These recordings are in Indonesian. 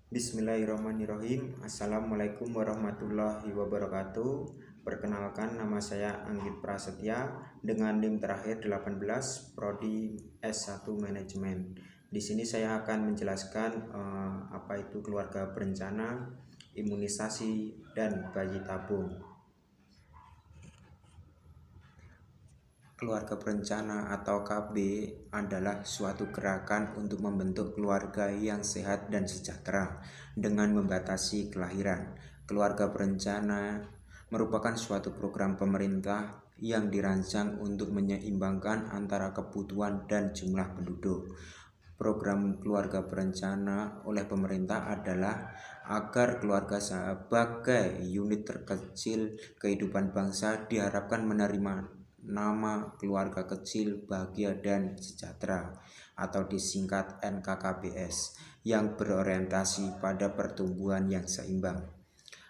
Bismillahirrahmanirrahim. Assalamualaikum warahmatullahi wabarakatuh. Perkenalkan, nama saya Anggit Prasetya dengan NIM terakhir 18, Prodi S1 Manajemen. Di sini saya akan menjelaskan apa itu keluarga berencana, imunisasi, dan bayi tabung. Keluarga berencana atau KB adalah suatu gerakan untuk membentuk keluarga yang sehat dan sejahtera dengan membatasi kelahiran. Keluarga berencana merupakan suatu program pemerintah yang dirancang untuk menyeimbangkan antara kebutuhan dan jumlah penduduk. Program keluarga berencana oleh pemerintah adalah agar keluarga sebagai unit terkecil kehidupan bangsa diharapkan menerima nama keluarga kecil, bahagia, dan sejahtera atau disingkat NKKBS yang berorientasi pada pertumbuhan yang seimbang.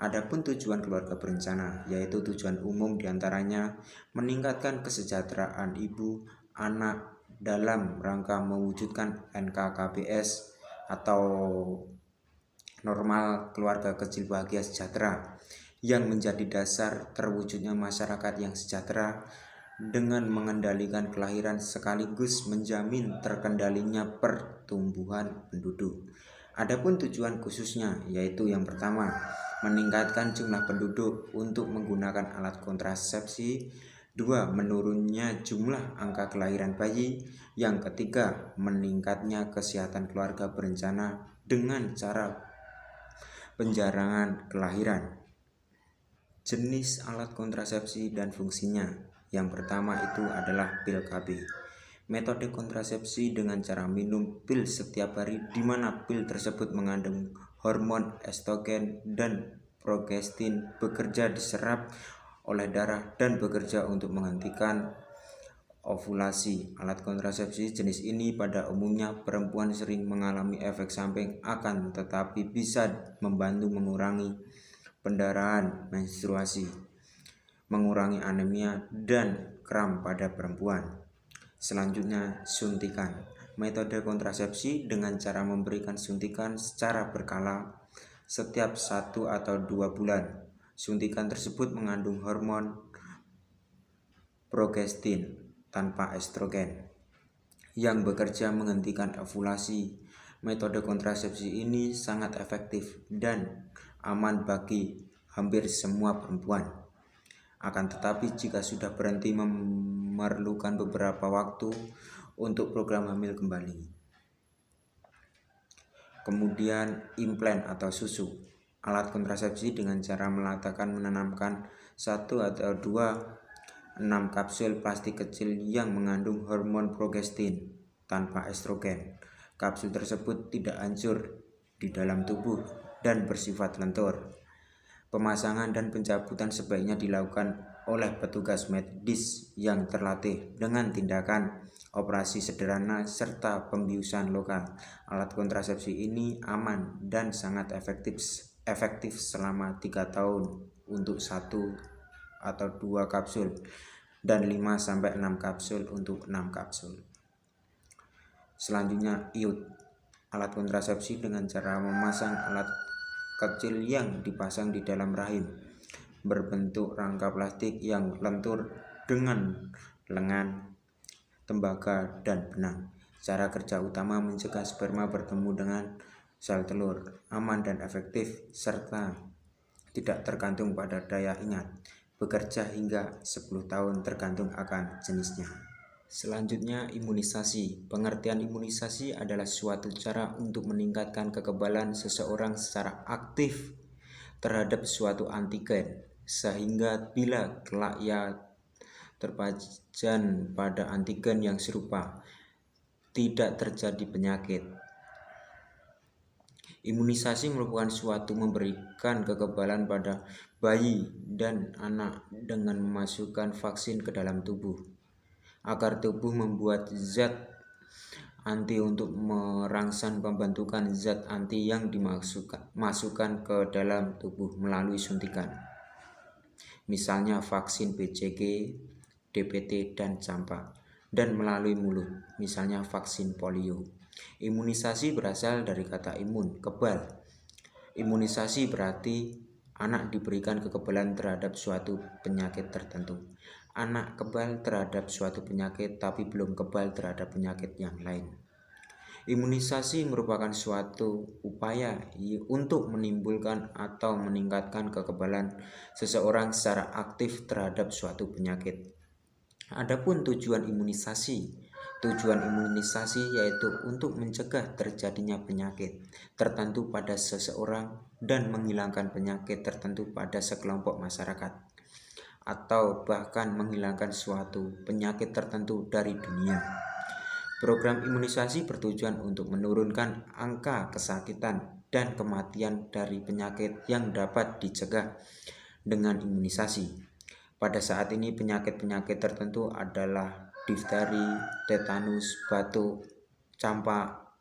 Adapun tujuan keluarga berencana yaitu tujuan umum diantaranya meningkatkan kesejahteraan ibu, anak dalam rangka mewujudkan NKKBS atau normal keluarga kecil bahagia sejahtera yang menjadi dasar terwujudnya masyarakat yang sejahtera dengan mengendalikan kelahiran sekaligus menjamin terkendalinya pertumbuhan penduduk. Adapun tujuan khususnya yaitu yang pertama, meningkatkan jumlah penduduk untuk menggunakan alat kontrasepsi. Dua, menurunnya jumlah angka kelahiran bayi. Yang ketiga, meningkatnya kesehatan keluarga berencana dengan cara penjarangan kelahiran. Jenis alat kontrasepsi dan fungsinya. Yang pertama itu adalah pil KB. Metode kontrasepsi dengan cara minum pil setiap hari di mana pil tersebut mengandung hormon estrogen dan progestin, bekerja diserap oleh darah dan bekerja untuk menghentikan ovulasi. Alat kontrasepsi jenis ini pada umumnya perempuan sering mengalami efek samping akan tetapi bisa membantu mengurangi pendarahan menstruasi, mengurangi anemia dan kram pada perempuan. Selanjutnya, suntikan. Metode kontrasepsi dengan cara memberikan suntikan secara berkala setiap 1 atau 2 bulan. Suntikan tersebut mengandung hormon progestin tanpa estrogen yang bekerja menghentikan ovulasi. Metode kontrasepsi ini sangat efektif dan aman bagi hampir semua perempuan. Akan tetapi jika sudah berhenti memerlukan beberapa waktu untuk program hamil kembali. Kemudian implan atau susu. Alat kontrasepsi dengan cara menanamkan 1 atau 2 6 kapsul plastik kecil yang mengandung hormon progestin tanpa estrogen. Kapsul tersebut tidak hancur di dalam tubuh dan bersifat lentur. Pemasangan dan pencabutan sebaiknya dilakukan oleh petugas medis yang terlatih dengan tindakan operasi sederhana serta pembiusan lokal. Alat kontrasepsi ini aman dan sangat efektif selama 3 tahun untuk 1 atau 2 kapsul dan 5-6 kapsul untuk 6 kapsul. Selanjutnya, IUD. Alat kontrasepsi dengan cara memasang alat kecil yang dipasang di dalam rahim berbentuk rangka plastik yang lentur dengan lengan, tembaga, dan benang. Cara kerja utama mencegah sperma bertemu dengan sel telur, aman dan efektif, serta tidak tergantung pada daya ingat, bekerja hingga 10 tahun tergantung akan jenisnya. Selanjutnya, imunisasi. Pengertian imunisasi adalah suatu cara untuk meningkatkan kekebalan seseorang secara aktif terhadap suatu antigen, sehingga bila kelak ia terpajan pada antigen yang serupa, tidak terjadi penyakit. Imunisasi merupakan suatu memberikan kekebalan pada bayi dan anak dengan memasukkan vaksin ke dalam tubuh, agar tubuh membuat zat anti untuk merangsang pembentukan zat anti yang dimasukkan ke dalam tubuh melalui suntikan. Misalnya vaksin BCG, DPT, dan campak, dan melalui mulut, misalnya vaksin polio. Imunisasi berasal dari kata imun, kebal, Imunisasi berarti anak diberikan kekebalan terhadap suatu penyakit tertentu. Anak kebal terhadap suatu penyakit tapi belum kebal terhadap penyakit yang lain. Imunisasi merupakan suatu upaya untuk menimbulkan atau meningkatkan kekebalan seseorang secara aktif terhadap suatu penyakit. Adapun tujuan imunisasi yaitu untuk mencegah terjadinya penyakit tertentu pada seseorang dan menghilangkan penyakit tertentu pada sekelompok masyarakat, atau bahkan menghilangkan suatu penyakit tertentu dari dunia. Program imunisasi bertujuan untuk menurunkan angka kesakitan dan kematian dari penyakit yang dapat dicegah dengan imunisasi. Pada saat ini penyakit-penyakit tertentu adalah difteri, tetanus, batuk, campak,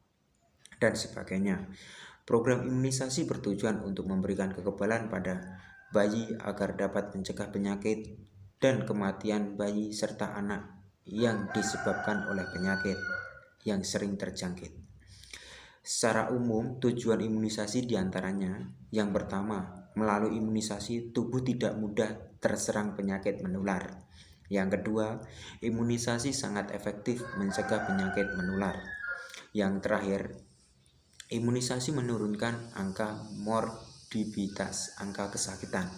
dan sebagainya. Program imunisasi bertujuan untuk memberikan kekebalan pada bayi agar dapat mencegah penyakit dan kematian bayi serta anak yang disebabkan oleh penyakit yang sering terjangkit. Secara umum, tujuan imunisasi diantaranya: yang pertama, melalui imunisasi tubuh tidak mudah terserang penyakit menular. Yang kedua, imunisasi sangat efektif mencegah penyakit menular. Yang terakhir, imunisasi menurunkan angka morbiditas, angka kesakitan,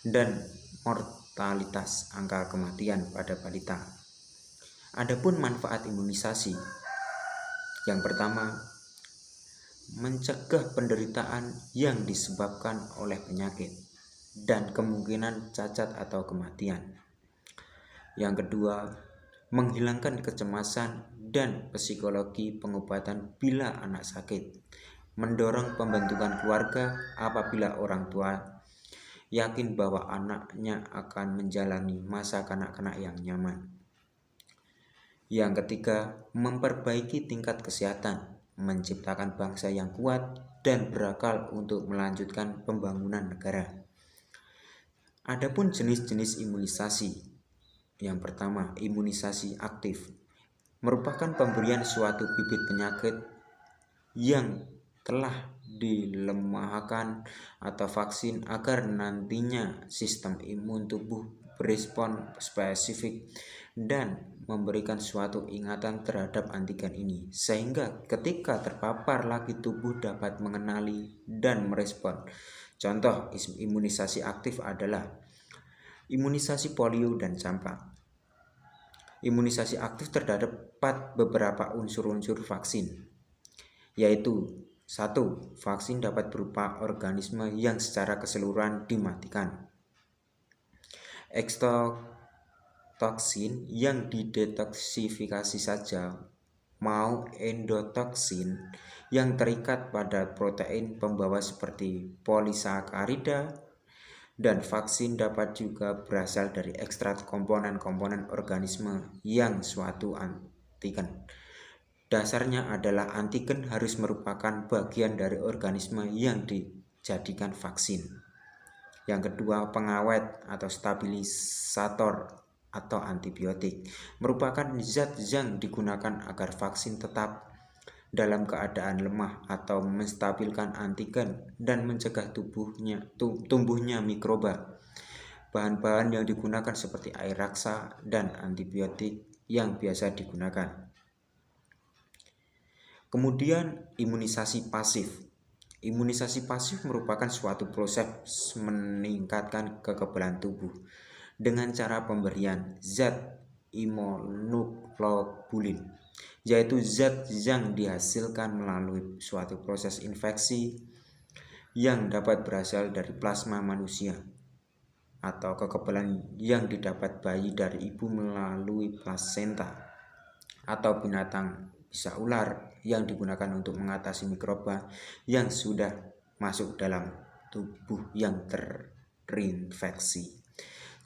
dan mortalitas, angka kematian pada balita. Adapun manfaat imunisasi, yang pertama, mencegah penderitaan yang disebabkan oleh penyakit dan kemungkinan cacat atau kematian. Yang kedua, menghilangkan kecemasan dan psikologi pengobatan bila anak sakit, mendorong pembentukan keluarga apabila orang tua yakin bahwa anaknya akan menjalani masa kanak-kanak yang nyaman. Yang ketiga, memperbaiki tingkat kesehatan, menciptakan bangsa yang kuat dan berakal untuk melanjutkan pembangunan negara. Adapun jenis-jenis imunisasi. Yang pertama, imunisasi aktif merupakan pemberian suatu bibit penyakit yang telah dilemahkan atau vaksin agar nantinya sistem imun tubuh berespon spesifik dan memberikan suatu ingatan terhadap antigen ini, sehingga ketika terpapar lagi tubuh dapat mengenali dan merespon. Contoh imunisasi aktif adalah imunisasi polio dan campak. Imunisasi aktif terdapat beberapa unsur-unsur vaksin, yaitu 1. Vaksin dapat berupa organisme yang secara keseluruhan dimatikan. Ekstotoksin yang didetoksifikasi saja, mau endotoksin yang terikat pada protein pembawa seperti polisakarida, dan vaksin dapat juga berasal dari ekstrak komponen-komponen organisme yang suatu antigen. Dasarnya adalah antigen harus merupakan bagian dari organisme yang dijadikan vaksin. Yang kedua, pengawet atau stabilisator atau antibiotik merupakan zat yang digunakan agar vaksin tetap dalam keadaan lemah atau menstabilkan antigen dan mencegah tumbuhnya mikroba. Bahan-bahan yang digunakan seperti air raksa dan antibiotik yang biasa digunakan. Kemudian imunisasi pasif. Imunisasi pasif merupakan suatu proses meningkatkan kekebalan tubuh dengan cara pemberian zat imunoglobulin, yaitu zat yang dihasilkan melalui suatu proses infeksi yang dapat berasal dari plasma manusia, atau kekebalan yang didapat bayi dari ibu melalui plasenta, atau binatang bisa ular yang digunakan untuk mengatasi mikroba yang sudah masuk dalam tubuh yang terinfeksi.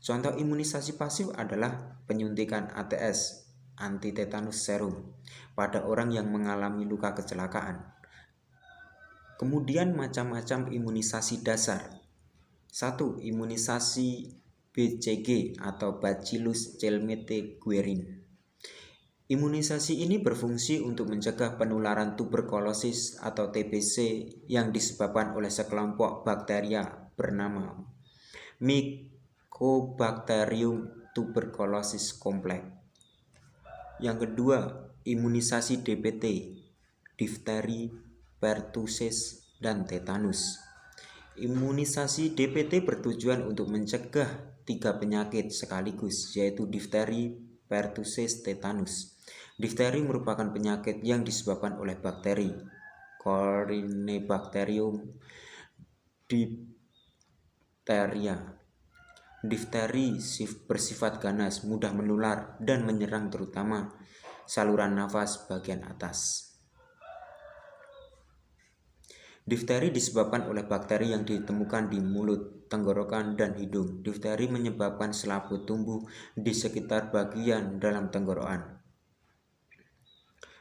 Contoh imunisasi pasif adalah penyuntikan ATS, anti-tetanus serum, pada orang yang mengalami luka kecelakaan. Kemudian macam-macam imunisasi dasar. 1. Imunisasi BCG atau Bacillus calmette-guerin. Imunisasi ini berfungsi untuk mencegah penularan tuberkulosis atau TBC yang disebabkan oleh sekelompok bakteria bernama Mycobacterium tuberculosis complex. Yang kedua, imunisasi DPT, difteri, pertussis, dan tetanus. Imunisasi DPT bertujuan untuk mencegah 3 penyakit sekaligus, yaitu difteri, pertussis, tetanus. Difteri merupakan penyakit yang disebabkan oleh bakteri Corynebacterium diphtheria. Difteri bersifat ganas, mudah menular, dan menyerang terutama saluran nafas bagian atas. Difteri disebabkan oleh bakteri yang ditemukan di mulut, tenggorokan, dan hidung. Difteri menyebabkan selaput tumbuh di sekitar bagian dalam tenggorokan.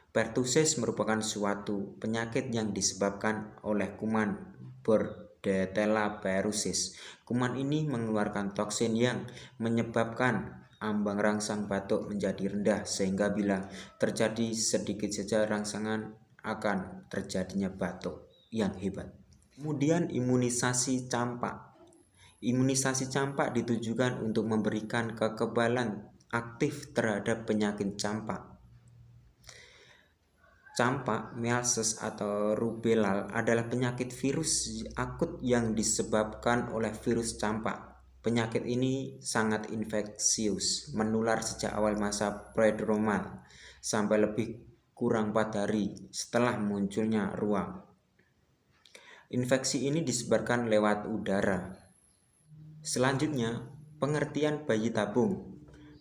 Pertussis merupakan suatu penyakit yang disebabkan oleh kuman Bordetella pertussis. Kuman ini mengeluarkan toksin yang menyebabkan ambang rangsang batuk menjadi rendah, sehingga bila terjadi sedikit saja rangsangan akan terjadinya batuk yang hebat. Kemudian imunisasi campak. Imunisasi campak ditujukan untuk memberikan kekebalan aktif terhadap penyakit campak. Campak, measles atau rubella adalah penyakit virus akut yang disebabkan oleh virus campak. Penyakit ini sangat infeksius, menular sejak awal masa prodromal sampai lebih kurang 4 hari setelah munculnya ruam. Infeksi ini disebarkan lewat udara. Selanjutnya, pengertian bayi tabung.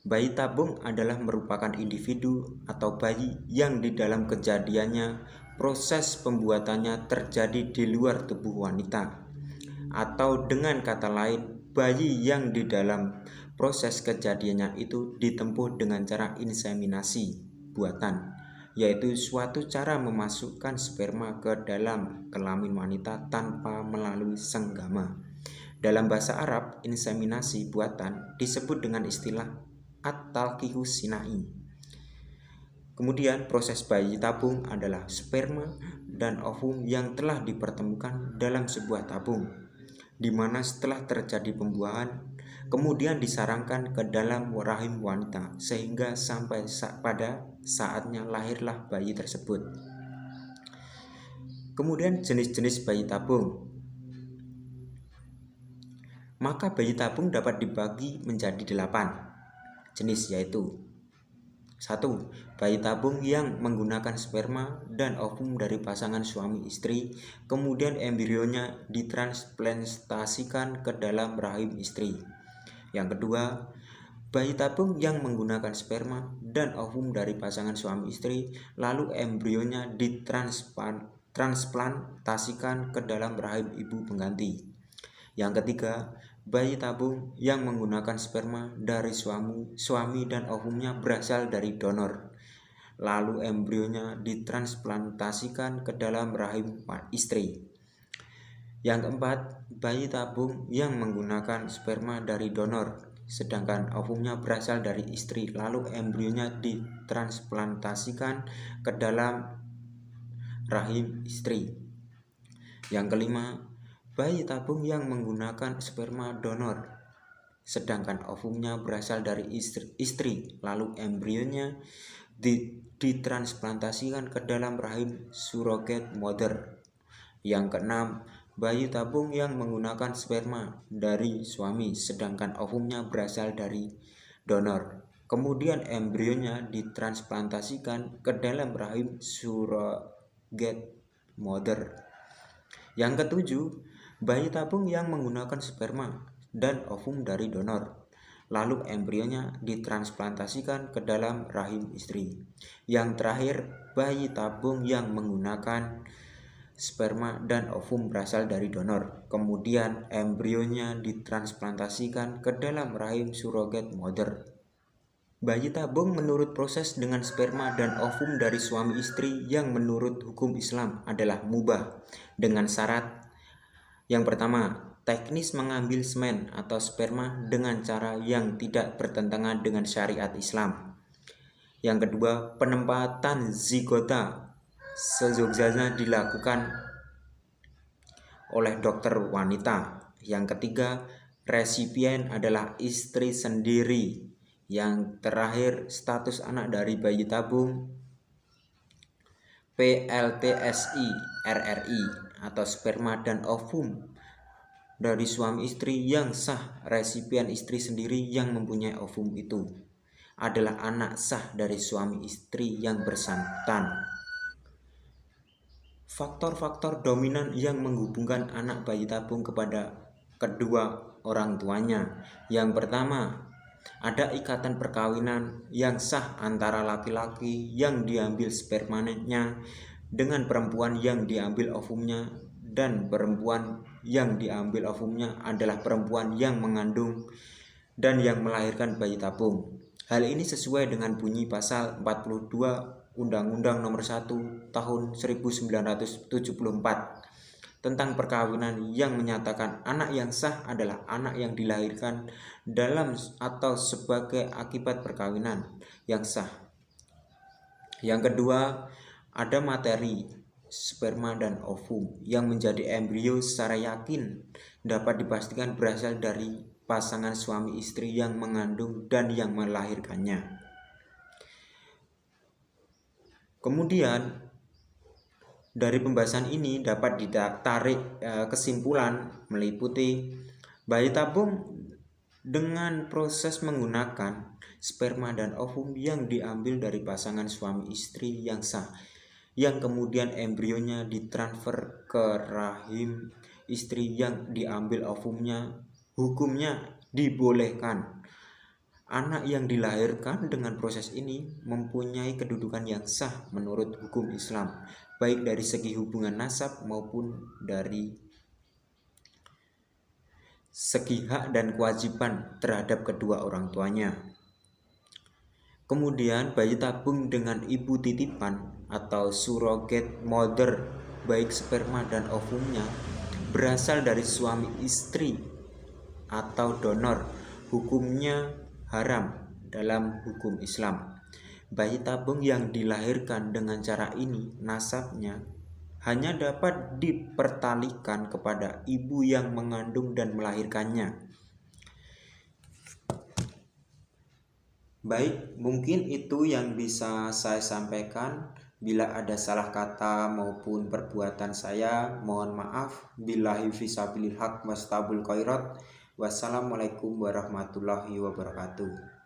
Bayi tabung adalah merupakan individu atau bayi yang di dalam kejadiannya proses pembuatannya terjadi di luar tubuh wanita, atau dengan kata lain, bayi yang di dalam proses kejadiannya itu ditempuh dengan cara inseminasi buatan, yaitu suatu cara memasukkan sperma ke dalam kelamin wanita tanpa melalui senggama. Dalam bahasa Arab, inseminasi buatan disebut dengan istilah at-talqihus sinai. Kemudian proses bayi tabung adalah sperma dan ovum yang telah dipertemukan dalam sebuah tabung, di mana setelah terjadi pembuahan, kemudian disarangkan ke dalam rahim wanita sehingga sampai pada saatnya lahirlah bayi tersebut. Kemudian jenis-jenis bayi tabung. Maka bayi tabung dapat dibagi menjadi 8 jenis, yaitu 1. Bayi tabung yang menggunakan sperma dan ovum dari pasangan suami istri, kemudian embrionya ditransplantasikan ke dalam rahim istri. Yang kedua, bayi tabung yang menggunakan sperma dan ovum dari pasangan suami istri, lalu embrionya ditransplantasikan ke dalam rahim ibu pengganti. Yang ketiga, bayi tabung yang menggunakan sperma dari suami dan ovumnya berasal dari donor, lalu embrionya ditransplantasikan ke dalam rahim istri. Yang keempat, bayi tabung yang menggunakan sperma dari donor, sedangkan ovumnya berasal dari istri, lalu embrionya ditransplantasikan ke dalam rahim istri. Yang kelima, bayi tabung yang menggunakan sperma donor, sedangkan ovumnya berasal dari istri, lalu embrionya ditransplantasikan ke dalam rahim surrogate mother. Yang keenam, bayi tabung yang menggunakan sperma dari suami, sedangkan ovumnya berasal dari donor. Kemudian embrionya ditransplantasikan ke dalam rahim surrogate mother. Yang ketujuh, bayi tabung yang menggunakan sperma dan ovum dari donor, lalu embrionya ditransplantasikan ke dalam rahim istri. Yang terakhir, bayi tabung yang menggunakan sperma dan ovum berasal dari donor, kemudian embrionya ditransplantasikan ke dalam rahim surrogate mother. Bayi tabung menurut proses dengan sperma dan ovum dari suami istri yang menurut hukum Islam adalah mubah dengan syarat. Yang pertama, teknis mengambil semen atau sperma dengan cara yang tidak bertentangan dengan syariat Islam. Yang kedua, penempatan zigota seyogyanya dilakukan oleh dokter wanita. Yang ketiga, resipien adalah istri sendiri. Yang terakhir, status anak dari bayi tabung PLTSI RRI atau sperma dan ovum dari suami istri yang sah. Resipien istri sendiri yang mempunyai ovum itu adalah anak sah dari suami istri yang bersangkutan. Faktor-faktor dominan yang menghubungkan anak bayi tabung kepada kedua orang tuanya. Yang pertama, ada ikatan perkawinan yang sah antara laki-laki yang diambil spermanya dengan perempuan yang diambil ovumnya, dan perempuan yang diambil ovumnya adalah perempuan yang mengandung dan yang melahirkan bayi tabung. Hal ini sesuai dengan bunyi pasal 42 Undang-Undang Nomor 1 Tahun 1974 tentang perkawinan, yang menyatakan anak yang sah adalah anak yang dilahirkan dalam atau sebagai akibat perkawinan yang sah. Yang kedua, ada materi sperma dan ovum yang menjadi embrio secara yakin dapat dipastikan berasal dari pasangan suami istri yang mengandung dan yang melahirkannya. Kemudian dari pembahasan ini dapat ditarik kesimpulan meliputi bayi tabung dengan proses menggunakan sperma dan ovum yang diambil dari pasangan suami istri yang sah, yang kemudian embrionya ditransfer ke rahim istri yang diambil ovumnya, hukumnya dibolehkan. Anak yang dilahirkan dengan proses ini mempunyai kedudukan yang sah menurut hukum Islam, baik dari segi hubungan nasab maupun dari segi hak dan kewajiban terhadap kedua orang tuanya. Kemudian bayi tabung dengan ibu titipan atau surrogate mother, baik sperma dan ovumnya berasal dari suami istri atau donor, hukumnya haram dalam hukum Islam. Bayi tabung yang dilahirkan dengan cara ini nasabnya hanya dapat dipertalikan kepada ibu yang mengandung dan melahirkannya. Baik, mungkin itu yang bisa saya sampaikan. Bila ada salah kata maupun perbuatan saya, mohon maaf. Billahi fisabilil haq wastabul khairat. Wassalamualaikum warahmatullahi wabarakatuh.